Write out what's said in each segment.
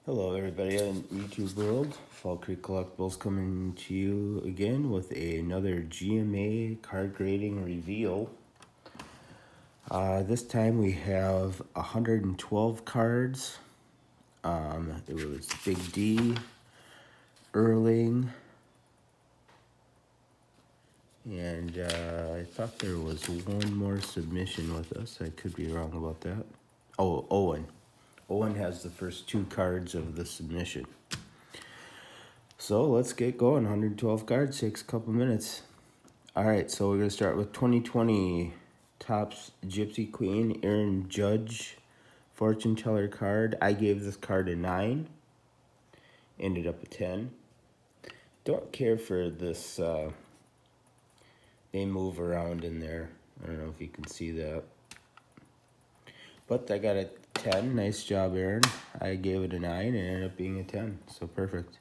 Hello everybody in YouTube world, Fall Creek Collectibles coming to you again with another GMA card grading reveal. This time we have 112 cards. It was Big D, Erling, and I thought there was one more submission with us. I could be wrong about that. Oh, Owen. Owen has the first two cards of the submission. So let's get going. 112 cards, takes a couple minutes. Alright, so we're going to start with 2020 Topps Gypsy Queen, Aaron Judge, Fortune Teller card. I gave this card a 9, ended up a 10. Don't care for this, they move around in there. I don't know if you can see that. But I got a 10, nice job Aaron. I gave it a 9 and it ended up being a 10, so perfect.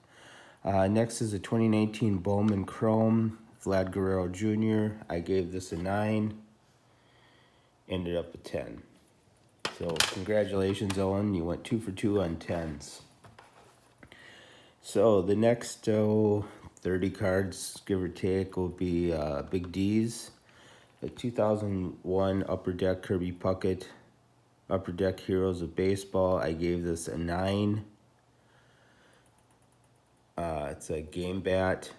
Next is a 2019 Bowman Chrome, Vlad Guerrero Jr. I gave this a 9, ended up a 10. So congratulations, Owen. You went 2 for 2 on 10s. So the next 30 cards, give or take, will be Big D's. The 2001 Upper Deck Kirby Puckett, Upper Deck Heroes of Baseball. I gave this a 9. It's a game bat.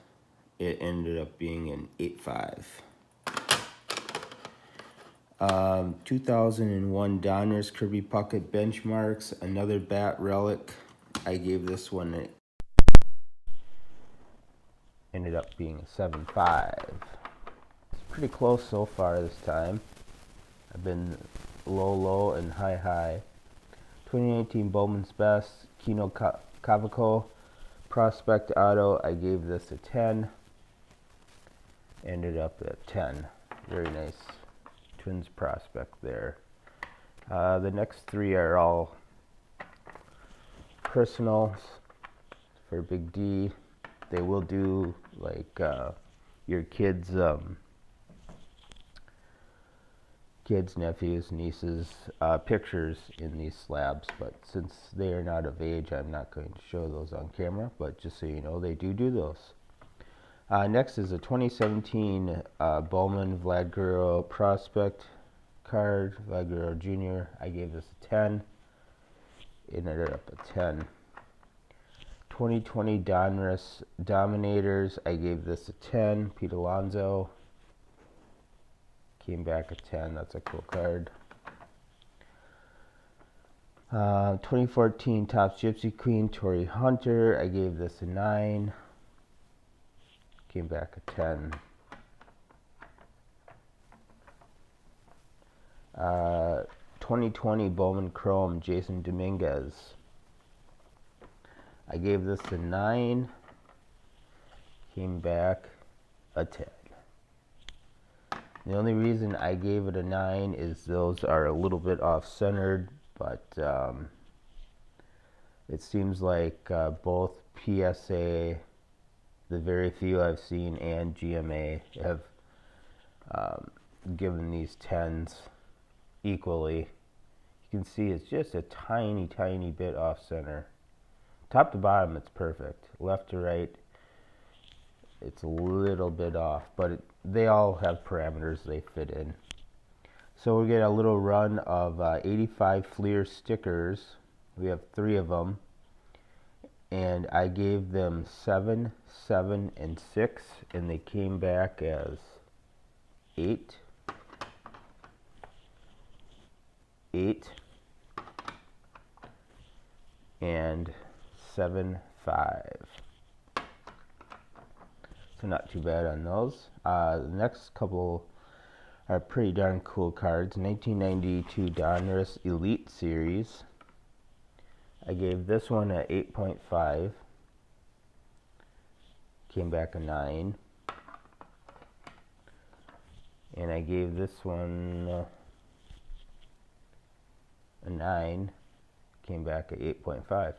It ended up being an 8.5. 2001 Donruss Kirby Puckett Benchmarks, another bat relic. I gave this one, ended up being a 7.5. It's pretty close so far this time. I've been low and high. 2018 Bowman's Best, Kino Cavaco Prospect Auto. I gave this a 10. Ended up at 10. Very nice Twins prospect there. The next three are all personals for Big D. They will do like your kids, nephews, nieces, pictures in these slabs, but since they are not of age, I'm not going to show those on camera, but just so you know, they do those. Next is a 2017 Bowman Vlad Guerrero Prospect card, Vlad Guerrero Jr. I gave this a 10. It ended up a 10. 2020 Donruss Dominators, I gave this a 10. Pete Alonso came back a 10. That's a cool card. 2014 Topps Gypsy Queen Torrey Hunter, I gave this a 9. Came back a 10. 2020 Bowman Chrome Jason Dominguez, I gave this a 9. Came back a 10. The only reason I gave it a 9 is those are a little bit off-centered, but it seems like both PSA, the very few I've seen, and GMA have given these 10s equally. You can see it's just a tiny bit off-center. Top to bottom, it's perfect. Left to right, it's a little bit off, but they all have parameters they fit in. So we get a little run of 85 Fleer stickers. We have 3 of them, and I gave them 7, 7, and 6, and they came back as 8, 8, and 7.5. So not too bad on those. The next couple are pretty darn cool cards. 1992 Donruss Elite Series. I gave this one a 8.5. Came back a 9. And I gave this one a 9. Came back at 8.5.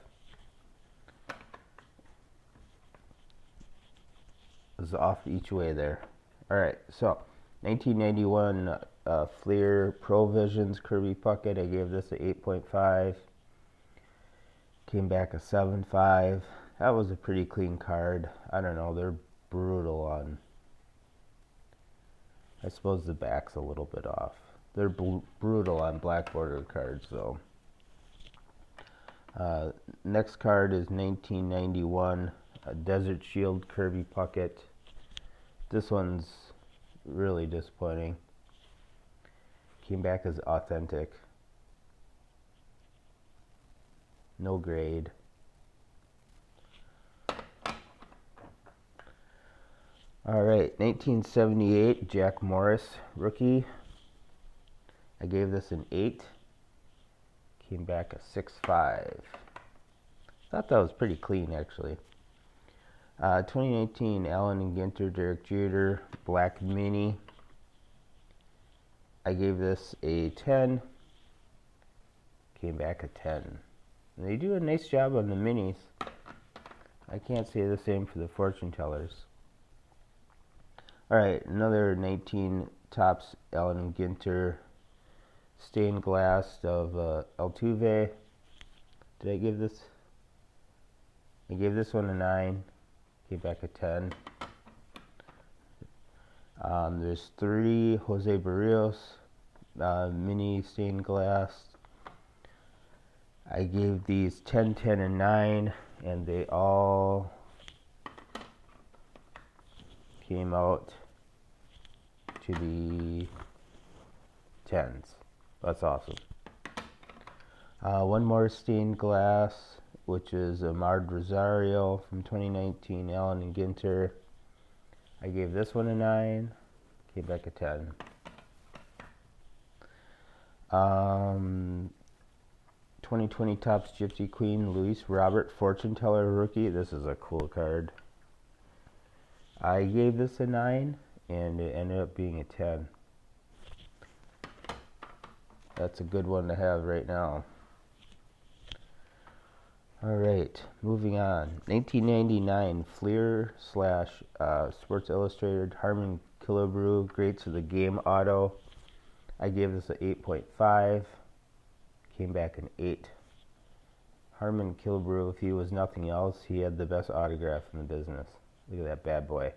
It was off each way there. Alright, so 1991 Fleer Pro Visions Kirby Puckett. I gave this a 8.5. Came back a 7.5. That was a pretty clean card. I don't know, they're brutal on, I suppose the back's a little bit off. They're brutal on black border cards though. Next card is 1991, a Desert Shield Kirby Puckett. This one's really disappointing. Came back as authentic. No grade. Alright, 1978, Jack Morris, rookie. I gave this an 8. Came back a 6.5. Thought that was pretty clean, actually. 2019, Allen and Ginter, Derek Jeter, Black Mini. I gave this a 10. Came back a 10. And they do a nice job on the minis. I can't say the same for the fortune tellers. Alright, another 19 Topps Allen and Ginter stained glass of Altuve. Did I give this? I gave this one a 9. Came back a 10. There's 3 Jose Barrios mini stained glass. I gave these 10, 10, and 9, and they all came out to the 10s. That's awesome. One more stained glass, which is a Mard Rosario from 2019, Allen and Ginter. I gave this one a 9, came back a 10. 2020 Topps Gypsy Queen, Luis Robert, fortune teller rookie. This is a cool card. I gave this a 9, and it ended up being a 10. That's a good one to have right now. Alright, moving on. 1999 Fleer / Sports Illustrated Harmon Killebrew, Greats of the Game Auto. I gave this an 8.5. Came back an 8. Harmon Killebrew, if he was nothing else, he had the best autograph in the business. Look at that bad boy.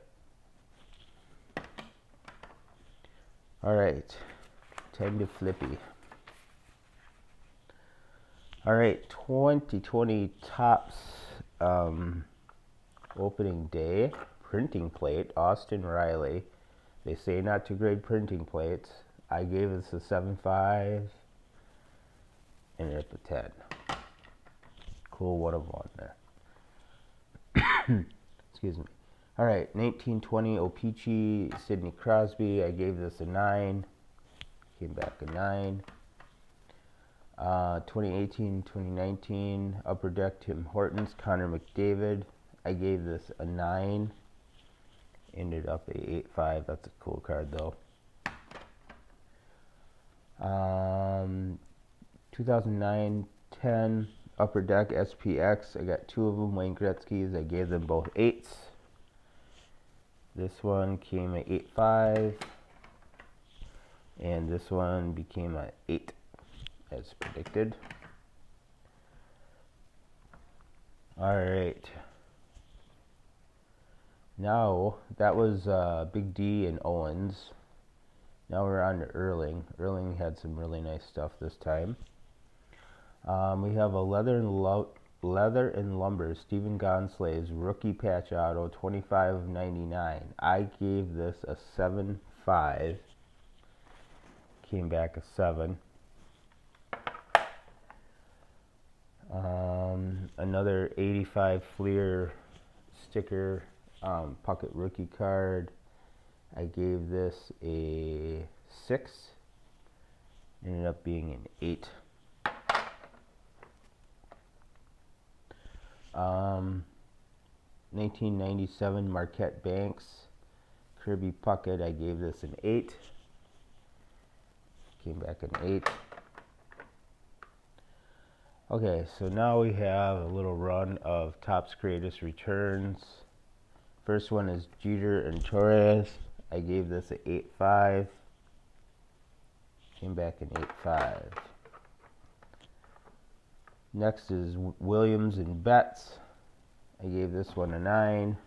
Alright, time to Flippy. Alright, 2020 Topps opening day printing plate, Austin Riley. They say not to grade printing plates. I gave this a 7.5. Ended up a 10. Cool 1 of 1 there. Excuse me. Alright, 1920 O-Pee-Chee, Sidney Crosby. I gave this a 9. Came back a 9. 2018-2019 Upper Deck Tim Hortons, Connor McDavid. I gave this a 9. Ended up a 8.5. That's a cool card though. 2009-10 Upper Deck SPX. I got 2 of them, Wayne Gretzky's. I gave them both 8s. This one came at 8.5, and this one became an 8, as predicted. Alright. Now, that was Big D and Owens. Now we're on to Erling. Erling had some really nice stuff this time. We have a Leather and Lumber Stephen Gonsalves rookie patch auto, 25/99. I gave this a 7.5. Came back a 7. Another 85 Fleer sticker Puckett rookie card. I gave this a 6. Ended up being an 8. 1997 Marquette Banks Kirby Puckett. I gave this an 8. Came back an 8. Okay, so now we have a little run of Topps Greatest Returns. First one is Jeter and Torres. I gave this an 8.5. Came back an 8.5. Next is Williams and Betts. I gave this one a 9.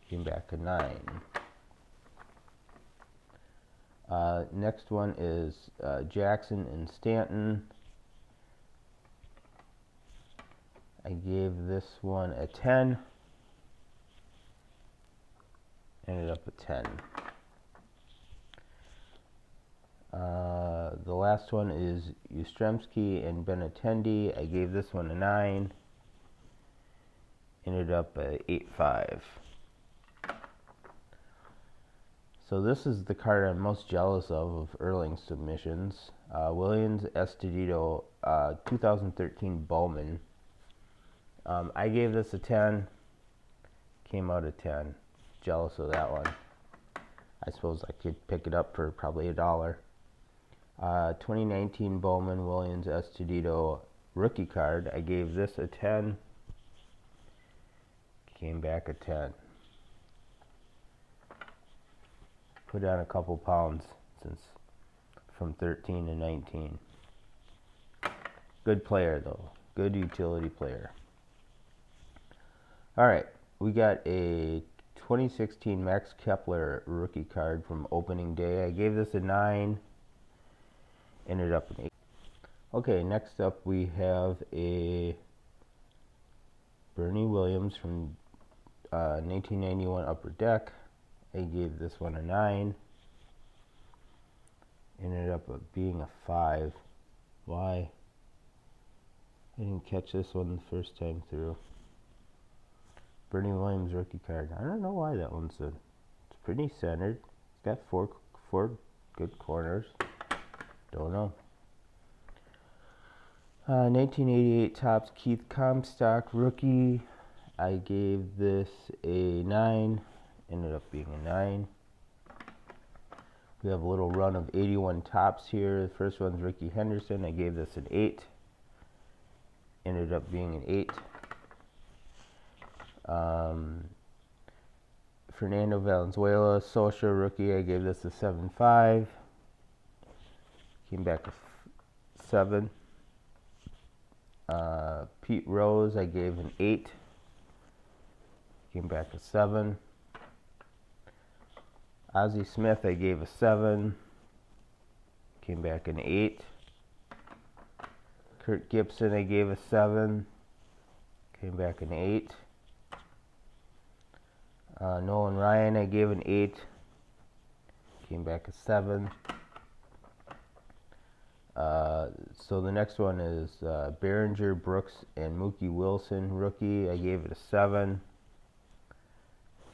Came back a 9. Next one is Jackson and Stanton. I gave this one a 10. Ended up a 10. The last one is Yastrzemski and Benintendi. I gave this one a 9. Ended up a 8.5. So this is the card I'm most jealous of Erling's submissions. Williams Estudito 2013 Bowman. I gave this a 10. Came out a 10. Jealous of that one. I suppose I could pick it up for probably $1. 2019 Bowman Williams Estudito rookie card. I gave this a 10. Came back a 10. Put on a couple pounds since from 13 to 19. Good player though. Good utility player. Alright, we got a 2016 Max Kepler rookie card from opening day. I gave this a 9. Ended up an 8. Okay, next up we have a Bernie Williams from 1991 Upper Deck. I gave this one a 9. Ended up being a 5. Why? I didn't catch this one the first time through. Bernie Williams rookie card. I don't know why that one's it's pretty centered. It's got four good corners. Don't know. 1988 Topps Keith Comstock rookie. I gave this a 9. Ended up being a 9. We have a little run of 81 Topps here. The first one's Ricky Henderson. I gave this an 8. Ended up being an 8. Fernando Valenzuela Social rookie. I gave this a 7.5. Came back a 7. Pete Rose. I gave an 8. Came back a 7. Ozzie Smith, I gave a 7. Came back an 8. Kurt Gibson, I gave a 7. Came back an 8. Nolan Ryan, I gave an 8. Came back a 7. So the next one is Behringer, Brooks, and Mookie Wilson rookie. I gave it a 7.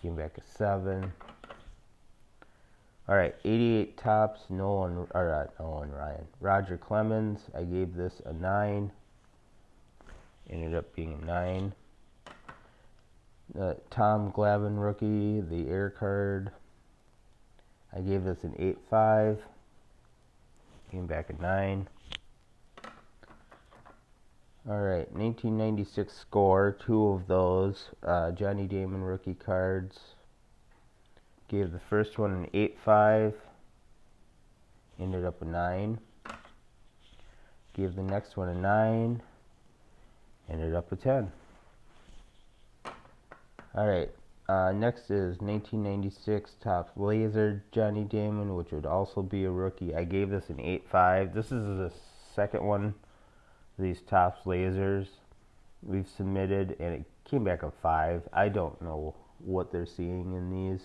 Came back a 7. All right, 88 Topps, Nolan Ryan. Roger Clemens, I gave this a 9. Ended up being a 9. Tom Glavine rookie, the air card. I gave this an 8.5. Came back a 9. All right, 1996 score, 2 of those. Johnny Damon rookie cards. Gave the first one an 8.5. Ended up a 9. Gave the next one a 9. Ended up a 10. Alright, next is 1996 Topps Laser Johnny Damon, which would also be a rookie. I gave this an 8.5. This is the second one of these Topps Lasers we've submitted, and it came back a 5. I don't know what they're seeing in these.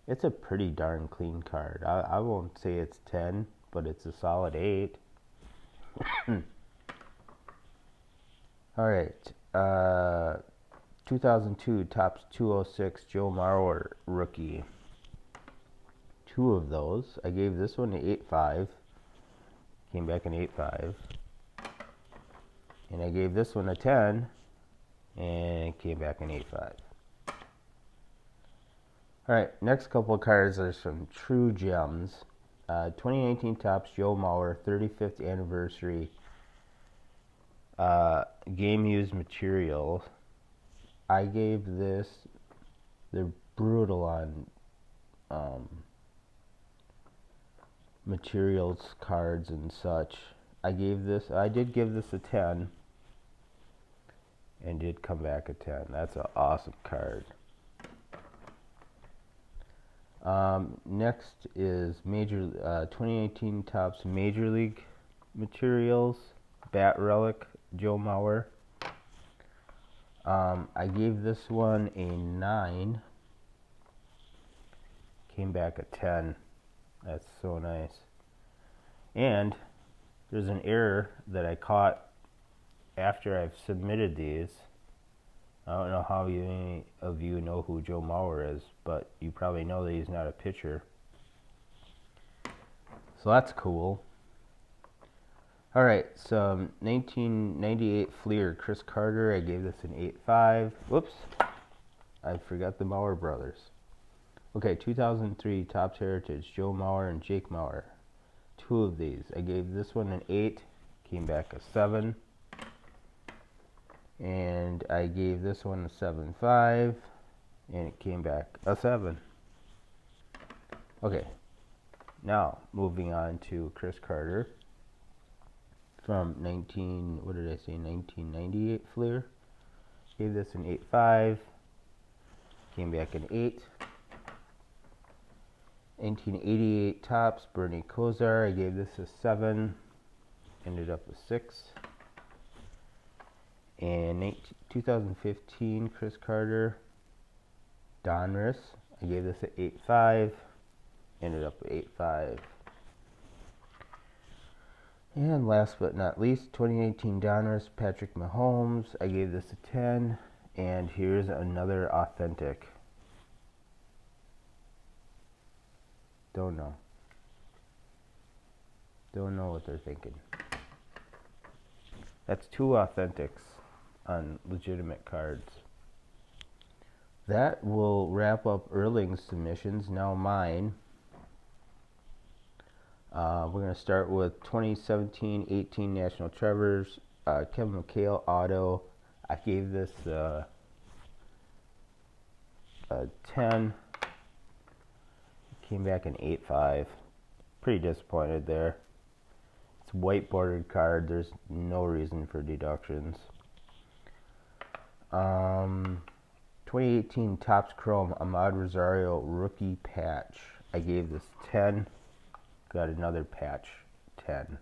It's a pretty darn clean card. I won't say it's 10, but it's a solid 8. Alright, 2002 Topps 206 Joe Mauer rookie. 2 of those. I gave this one an 8.5. Came back an 8.5. And I gave this one a 10. And came back an 8.5. Alright, next couple of cards are some true gems. 2019 Topps Joe Mauer 35th anniversary game used materials. I gave this, they're brutal on materials cards and such. I did give this a 10 and did come back a 10. That's an awesome card. Next is 2018 Topps Major League Materials Bat Relic Joe Mauer. I gave this one a 9. Came back a 10. That's so nice. And there's an error that I caught after I've submitted these. I don't know how many of you know who Joe Mauer is, but you probably know that he's not a pitcher. So that's cool. Alright, so 1998 Fleer Chris Carter, I gave this an 8.5. Whoops, I forgot the Mauer brothers. Okay, 2003 Topps Heritage, Joe Mauer and Jake Mauer. 2 of these. I gave this one an 8, came back a 7. And I gave this one a 7.5, and it came back a 7. Okay, now moving on to Chris Carter from 1998 Fleer. Gave this an 8.5, came back an 8. 1988 Topps Bernie Kosar, I gave this a 7, ended up a 6. And 2015 Chris Carter Donruss, I gave this an 8.5, ended up at 8.5. And last but not least, 2018 Donruss Patrick Mahomes, I gave this a 10. And here's another authentic. Don't know what they're thinking. That's 2 authentics on legitimate cards. That will wrap up Erling's submissions. Now mine. We're going to start with 2017-18 National Treasures, Kevin McHale Auto. I gave this a 10. Came back an 8.5. Pretty disappointed there. It's a white bordered card. There's no reason for deductions. 2018 Topps Chrome Ahmad Rosario Rookie Patch. I gave this 10. Got another patch 10.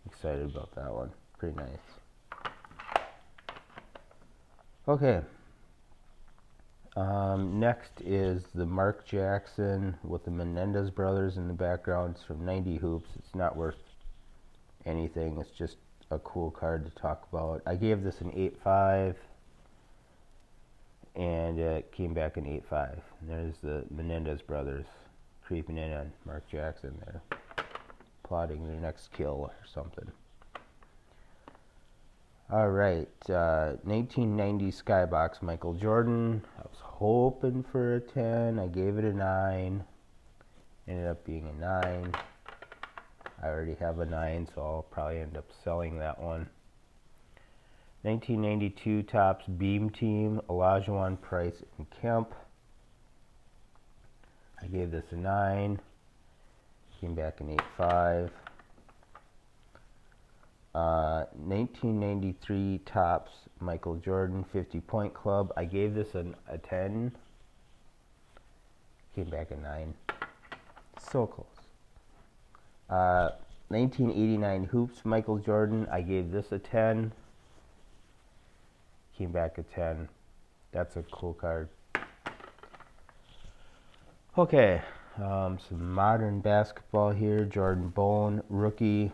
Excited about that one. Pretty nice. Okay. Next is the Mark Jackson with the Menendez brothers in the background. It's from 90 Hoops. It's not worth anything. It's just a cool card to talk about. I gave this an 8.5, and it came back an 8.5. There's the Menendez brothers creeping in on Mark Jackson there, plotting their next kill or something. Alright, 1990 Skybox Michael Jordan. I was hoping for a 10. I gave it a 9. Ended up being a 9. I already have a 9, so I'll probably end up selling that one. 1992 Topps Beam Team, Olajuwon, Price, and Kemp. I gave this a 9. Came back an 8.5. 1993 Topps Michael Jordan 50-point club. I gave this a 10. Came back a 9. So close. 1989 Hoops Michael Jordan. I gave this a 10. Came back a 10. That's a cool card. Okay, some modern basketball here. Jordan Bone rookie.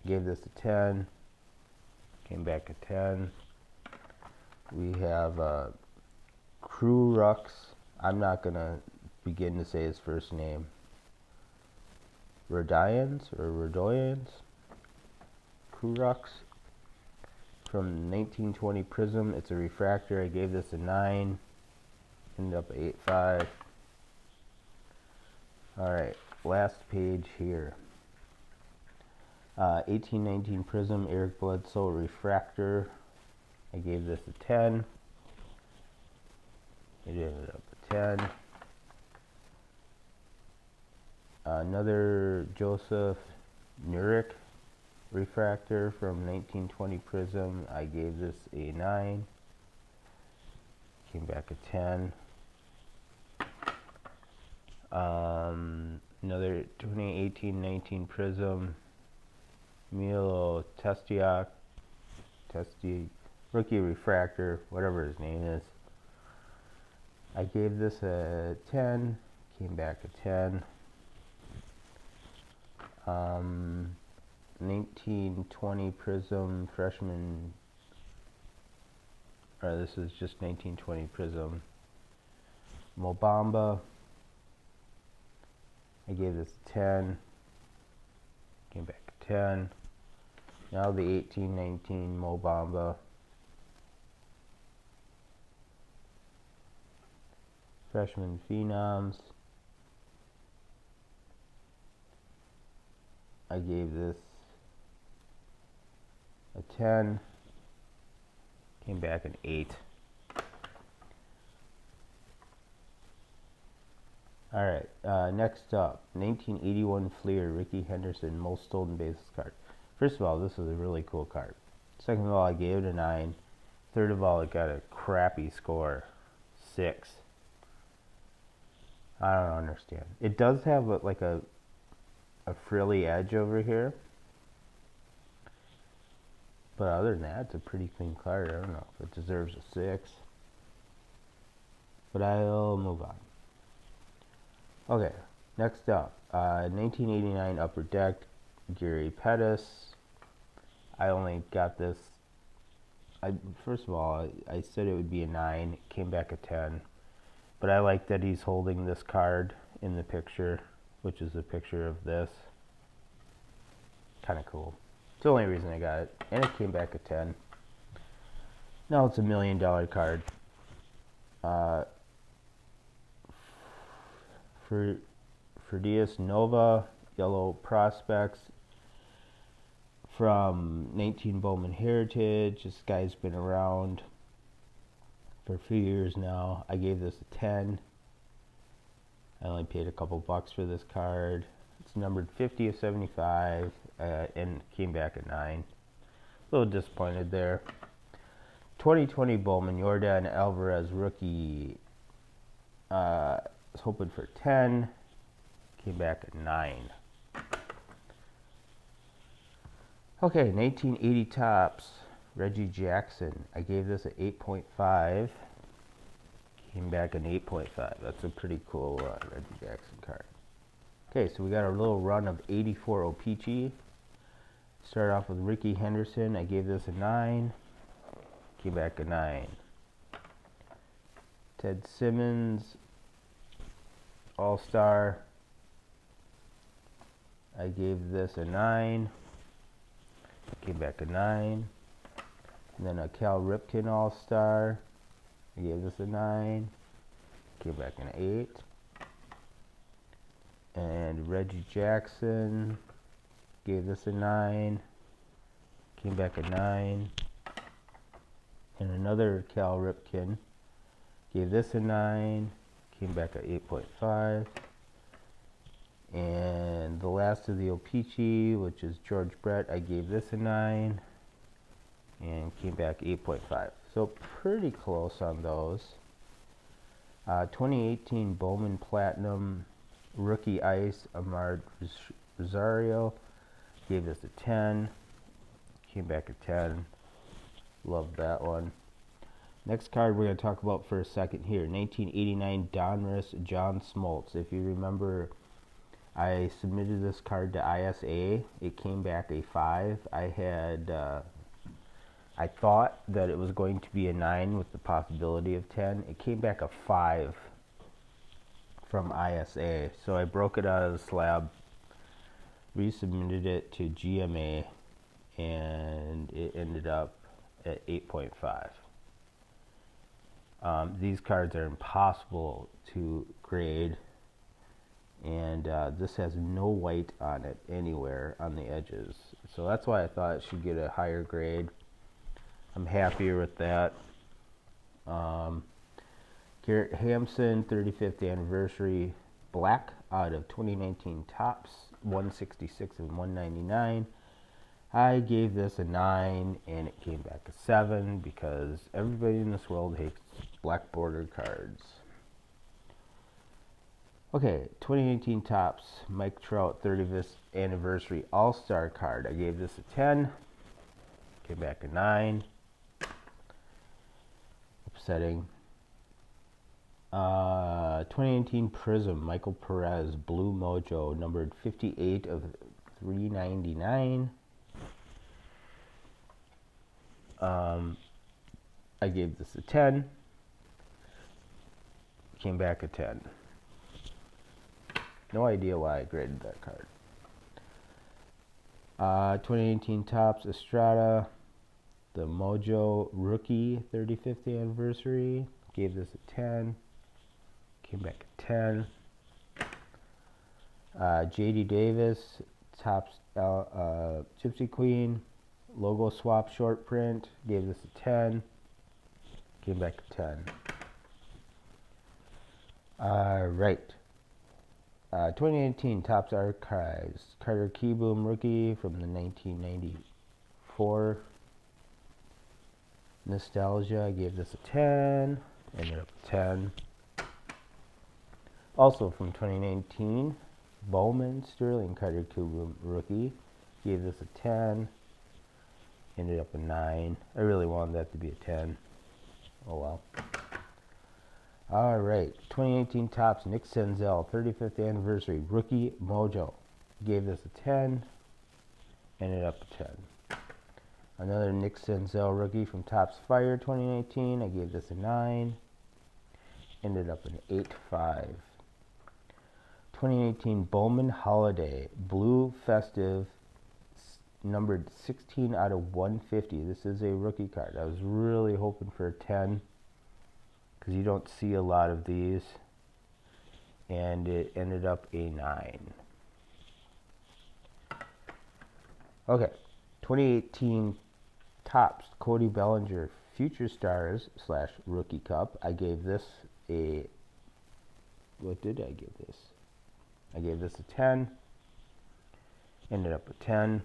Gave this a 10. Came back a 10. We have Crew Rux. I'm not going to begin to say his first name. Rodoyans. Crew Rux. From 1920 Prism. It's a refractor. I gave this a 9. Ended up at 8.5. Alright, last page here. 1819 Prism, Eric Bledsoe refractor. I gave this a 10. It ended up a 10. Another Joseph Nuric refractor from 1920 Prism. I gave this a 9. Came back a 10. Another 2018-19 Prism. Milo Testiak. Rookie refractor, whatever his name is. I gave this a 10. Came back a 10. 1920 Prism freshman, or this is just 1920 Prism. Mobamba, I gave this a 10. Came back a 10. Now the 1819 Mobamba. Freshman Phenoms. I gave this a 10. Came back an 8. Alright, next up, 1981 Fleer, Ricky Henderson, most stolen bases card. First of all, this is a really cool card. Second of all, I gave it a 9. Third of all, it got a crappy score, 6. I don't understand. It does have like a frilly edge over here, but other than that, it's a pretty clean card. I don't know if it deserves a 6, but I'll move on. Okay, next up, 1989 Upper Deck, Gary Pettis. I only got this, first of all, I said it would be a 9, it came back a 10, but I like that he's holding this card in the picture, which is a picture of this. Kind of cool. It's the only reason I got it, and it came back a 10. Now it's $1 million card. Ferdias Nova, Yellow Prospects from 19 Bowman Heritage. This guy's been around for a few years now. I gave this a 10. I only paid a couple bucks for this card. It's numbered 50 of 75 and came back at 9. A little disappointed there. 2020 Bowman Yordan Alvarez rookie. Was hoping for 10. Came back at 9. Okay, 1980 Topps Reggie Jackson. I gave this an 8.5. Came back an 8.5. That's a pretty cool Reggie Jackson card. Okay, so we got our little run of 84 O-Pee-Chee. Start off with Ricky Henderson. I gave this a 9. Came back a 9. Ted Simmons, All-Star. I gave this a 9. Came back a 9. And then a Cal Ripken All-Star. I gave this a 9. Came back an 8. And Reggie Jackson. Gave this a 9. Came back a 9. And another Cal Ripken. Gave this a 9. Came back at 8.5. And the last of the O-Pee-Chee, which is George Brett, I gave this a 9. And came back 8.5. So pretty close on those. 2018 Bowman Platinum Rookie Ice Amar Rosario. Gave this a 10. Came back a 10. Love that one. Next card we're going to talk about for a second here. 1989 Donruss John Smoltz. If you remember, I submitted this card to ISA. It came back a 5. I thought that it was going to be a 9 with the possibility of 10. It came back a 5 from ISA. So I broke it out of the slab, resubmitted it to GMA, and it ended up at 8.5. These cards are impossible to grade, and this has no white on it anywhere on the edges. So that's why I thought it should get a higher grade. I'm happier with that. Garrett Hampson, 35th anniversary black out of 2019 Topps 166 and 199. I gave this a 9, and it came back a 7 because everybody in this world hates black border cards. Okay, 2018 Topps Mike Trout 35th Anniversary All-Star card. I gave this a 10. Came back a 9. Upsetting. 2018 Prism Michael Perez Blue Mojo numbered 58 of 399. I gave this a 10. Came back a 10. No idea why I graded that card. 2018 Topps Estrada, the Mojo Rookie 35th Anniversary. Gave this a 10. Came back a 10. JD Davis, Topps Gypsy Queen, logo swap short print. Gave this a 10. Came back a 10. Right. 2018 Topps Archives Carter Keyboom Rookie from the 1994 Nostalgia. I gave this a 10. Ended up a 10. Also from 2019 Bowman Sterling Carter Keyboom Rookie. Gave this a 10. Ended up a 9. I really wanted that to be a 10. Oh well. Alright, 2018 Topps Nick Senzel 35th Anniversary Rookie Mojo. Gave this a 10. Ended up a 10. Another Nick Senzel Rookie from Topps Fire 2019. I gave this a 9. Ended up an 8.5. 2018 Bowman Holiday Blue Festive numbered 16 out of 150. This is a rookie card. I was really hoping for a 10 because you don't see a lot of these, and it ended up a 9. Okay, 2018 Topps Cody Bellinger Future Stars / Rookie Cup. I gave this a, what did I give this? I gave this a 10. Ended up a 10.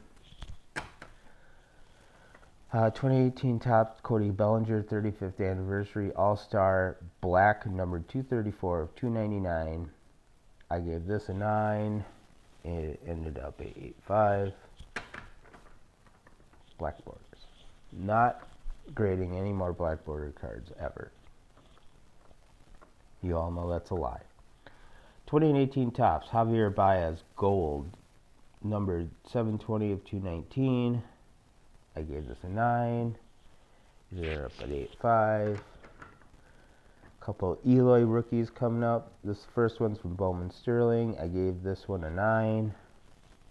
2018 Topps Cody Bellinger 35th Anniversary All-Star Black numbered 234 of 299. I gave this a 9. It ended up a 8.5. Black borders. Not grading any more black border cards ever. You all know that's a lie. 2018 Topps Javier Baez Gold numbered 720 of 219. I gave this a 9. They're up at 8.5. Couple Eloy rookies coming up. This first one's from Bowman Sterling. I gave this one a 9.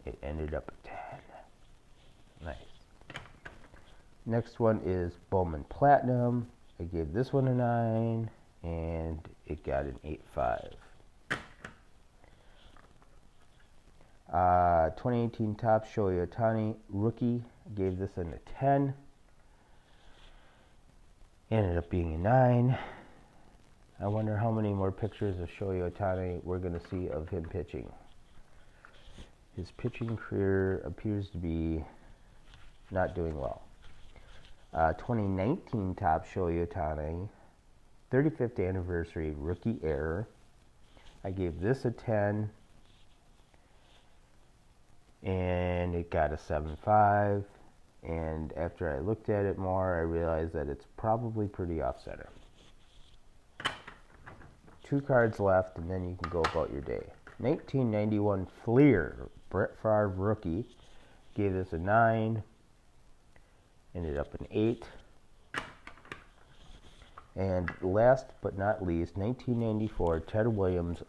It ended up a 10. Nice. Next one is Bowman Platinum. I gave this one a 9, and it got an 8.5. 2018 Topps Shohei Ohtani Rookie. Gave this one a 10. Ended up being a 9. I wonder how many more pictures of Shohei Ohtani we're going to see of him pitching. His pitching career appears to be not doing well. 2019 Topps Shohei Ohtani 35th Anniversary Rookie Error. I gave this a 10. And it got a 7.5, and after I looked at it more, I realized that it's probably pretty off-center. 2 cards left, and then you can go about your day. 1991 Fleer Brett Favre Rookie. Gave this a 9. Ended up an 8. And last but not least, 1994 Ted Williams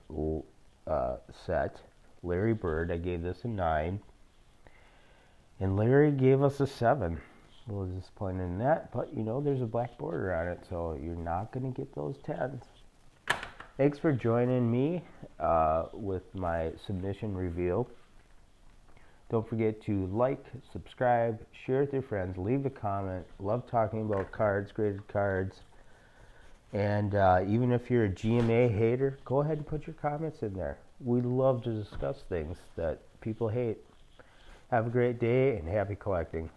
set. Larry Bird, I gave this a 9. And Larry gave us a 7. A little disappointed in that, but you know there's a black border on it, so you're not going to get those 10s. Thanks for joining me with my submission reveal. Don't forget to like, subscribe, share with your friends, leave a comment. Love talking about cards, graded cards. And even if you're a GMA hater, go ahead and put your comments in there. We love to discuss things that people hate. Have a great day and happy collecting.